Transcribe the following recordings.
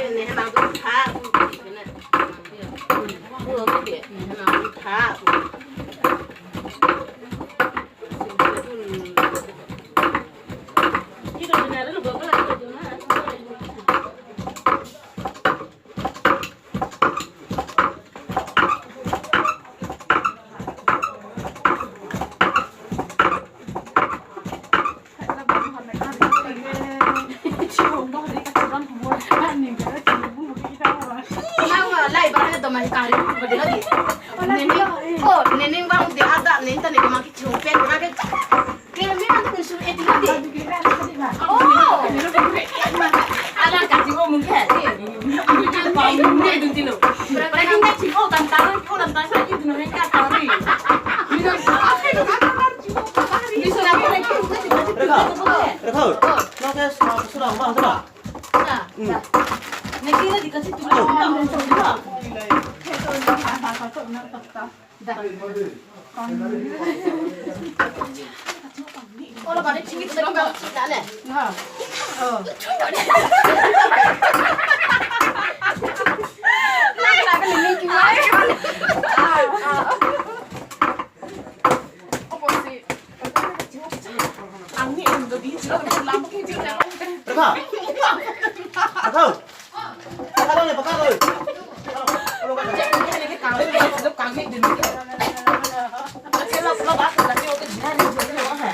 ini henang tu tha kena mưa cái biển henang tu tha Kita benar lu bawa lagi tu mana? Nenek bang dia ada nenek tadi dia makin cupet, makin kira memang tu suruh itu tadi. Oh, ada kasih kau mungkin. Mungkin bang mungkin itu dulu. Berapa kita cikgu tantangan kau tantangan saja itu mereka kari. Bisa lagi lagi. Rekau, nak surah bang surah. Nanti kita dikasih tulis. Kalau pada cingit sedang kau cita le. Lagi lagi ini gimana? Apa sih? Angin untuk di sini lampu kecil dah. Rekau, rekau. Pakai ni, pakai ni. Kalau Kalau kami di sini. Kalau aku lagi waktu jadi jadi apa?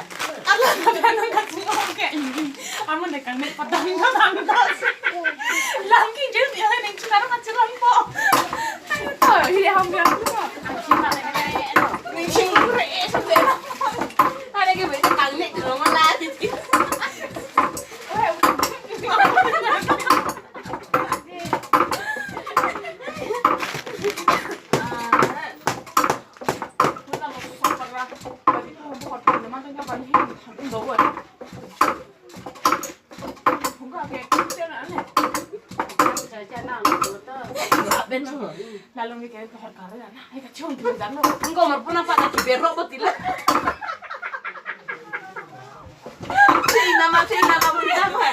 Kadang-kadang kasih orang kayak ini, aman deh kan, padahal nggak pantas. Lagi jadi dia yang sekarang macam lampau. Ayo tuh, ini hampir semua. Mình chỉ rẻ xong rồi đó. Hai đây cái vị tăng này từ nó la thì lalu mikir ke harga ya, nah, kita cuma di sana. Engkau mau pun apa nak berok betul lah. Cina kamu dah mah.